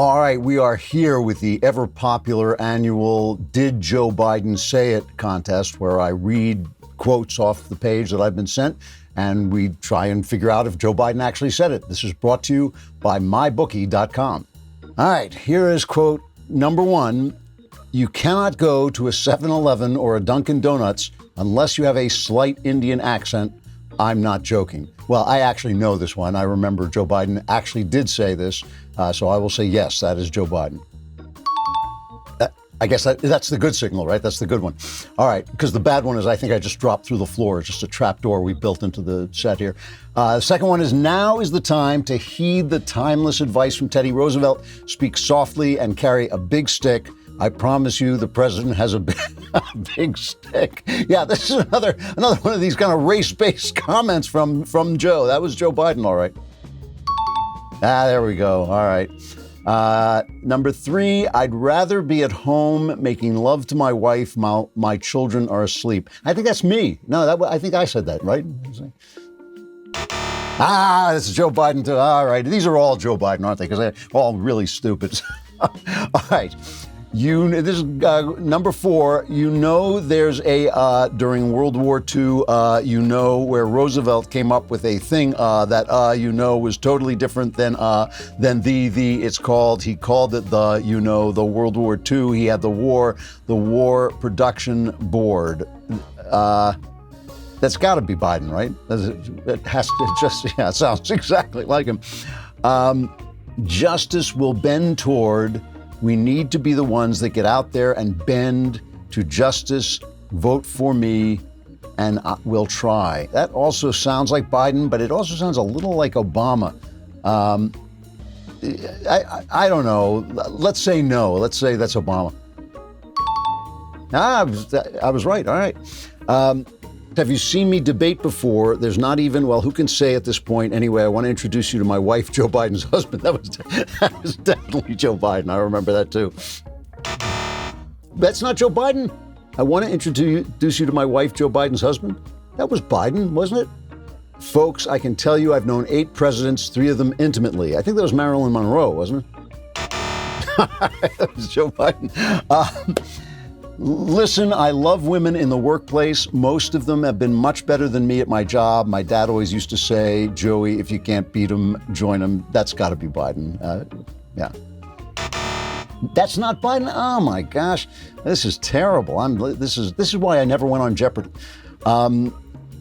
All right, we are here with the ever popular annual Did Joe Biden Say It contest, where I read quotes off the page that I've been sent, and we try and figure out if Joe Biden actually said it. This is brought to you by mybookie.com. All right, here is quote number one. You cannot go to a 7-Eleven or a Dunkin' Donuts unless you have a slight Indian accent. I'm not joking. Well, I actually know this one. I remember Joe Biden actually did say this. So I will say, yes, that is Joe Biden. I guess that's the good signal, right? That's the good one. All right, because the bad one is I think I just dropped through the floor. It's just a trap door we built into the set here. The second one is now is the time to heed the timeless advice from Teddy Roosevelt. Speak softly and carry a big stick. I promise you the president has a big stick. Yeah, this is another one of these kind of race-based comments from Joe. That was Joe Biden, all right. There we go. All right. Number three, I'd rather be at home making love to my wife while my children are asleep. I think that's me. No, I think I said that, right? This is Joe Biden too. All right. These are all Joe Biden, aren't they? Because they're all really stupid. All right. This is number four. There's a during World War II. Where Roosevelt came up with a thing that was totally different than the. It's called. He called it the World War II. He had the War Production Board. That's got to be Biden, right? It has to it sounds exactly like him. Justice will bend toward. We need to be the ones that get out there and bend to justice, vote for me, and we'll try. That also sounds like Biden, but it also sounds a little like Obama. I don't know. Let's say no. Let's say that's Obama. I was right. All right. Have you seen me debate before? There's not even, well, who can say at this point? Anyway, I want to introduce you to my wife, Joe Biden's husband. That was definitely Joe Biden. I remember that too. That's not Joe Biden. I want to introduce you to my wife, Joe Biden's husband. That was Biden, wasn't it? Folks, I can tell you I've known 8 presidents, 3 of them intimately. I think that was Marilyn Monroe, wasn't it? That was Joe Biden. Listen, I love women in the workplace. Most of them have been much better than me at my job. My dad always used to say, Joey, if you can't beat them, join them. That's got to be Biden. Yeah. That's not Biden? Oh, my gosh. This is terrible. This is why I never went on Jeopardy.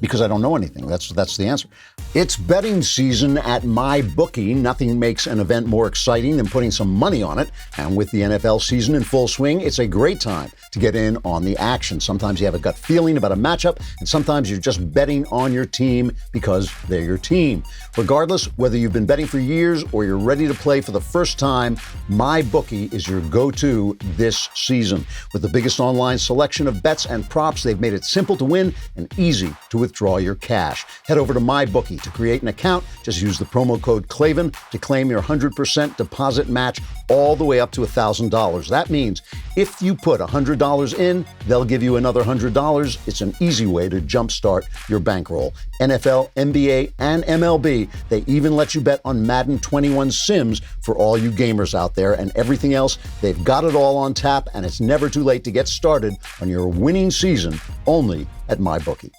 Because I don't know anything. That's the answer. It's betting season at MyBookie. Nothing makes an event more exciting than putting some money on it. And with the NFL season in full swing, it's a great time to get in on the action. Sometimes you have a gut feeling about a matchup, and sometimes you're just betting on your team because they're your team. Regardless, whether you've been betting for years or you're ready to play for the first time, MyBookie is your go-to this season. With the biggest online selection of bets and props, they've made it simple to win and easy to withdraw your cash. Head over to MyBookie to create an account. Just use the promo code Klavan to claim your 100% deposit match all the way up to $1,000. That means if you put $100 in, they'll give you another $100. It's an easy way to jumpstart your bankroll. NFL, NBA, and MLB. They even let you bet on Madden 21 Sims for all you gamers out there, and everything else. They've got it all on tap, and it's never too late to get started on your winning season only at MyBookie.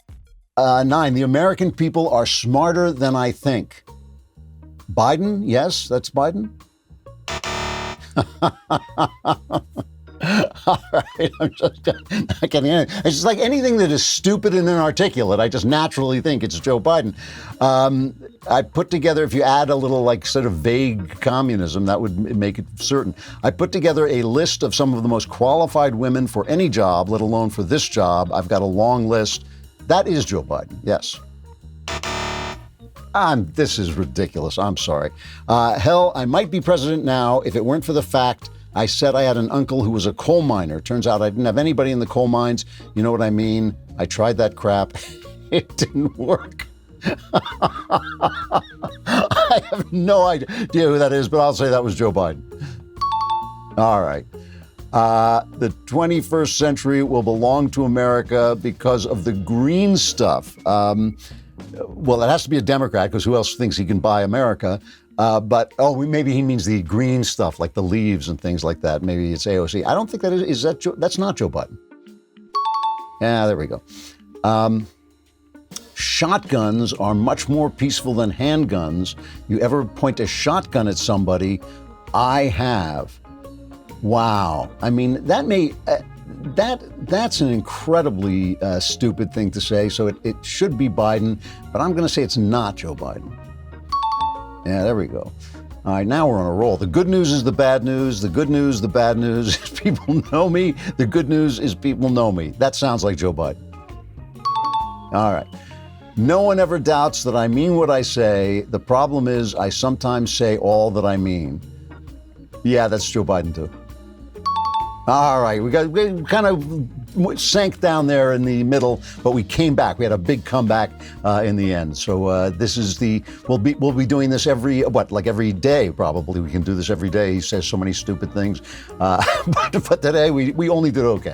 9, the American people are smarter than I think. Biden? Yes, that's Biden. All right, I'm just not getting anything. It's just like anything that is stupid and inarticulate. I just naturally think it's Joe Biden. I put together, if you add a little like sort of vague communism, that would make it certain. I put together a list of some of the most qualified women for any job, let alone for this job. I've got a long list. That is Joe Biden, yes. This is ridiculous. I'm sorry. Hell, I might be president now if it weren't for the fact I said I had an uncle who was a coal miner. Turns out I didn't have anybody in the coal mines. You know what I mean? I tried that crap. It didn't work. I have no idea who that is, but I'll say that was Joe Biden. All right. The 21st century will belong to America because of the green stuff. Well, it has to be a Democrat, because who else thinks he can buy America? Maybe he means the green stuff, like the leaves and things like that. Maybe it's AOC. I don't think that is that Joe? That's not Joe Biden. Yeah, there we go. Shotguns are much more peaceful than handguns. You ever point a shotgun at somebody? I have. Wow. I mean, that's an incredibly stupid thing to say. So it should be Biden, but I'm going to say it's not Joe Biden. Yeah, there we go. All right, now we're on a roll. The good news is the bad news. The good news, the bad news is people know me. The good news is people know me. That sounds like Joe Biden. All right. No one ever doubts that I mean what I say. The problem is I sometimes say all that I mean. Yeah, that's Joe Biden too. All right, we kind of sank down there in the middle, but we came back. We had a big comeback in the end. So this is we'll be doing this every day probably. We can do this every day. He says so many stupid things, but today we only did okay.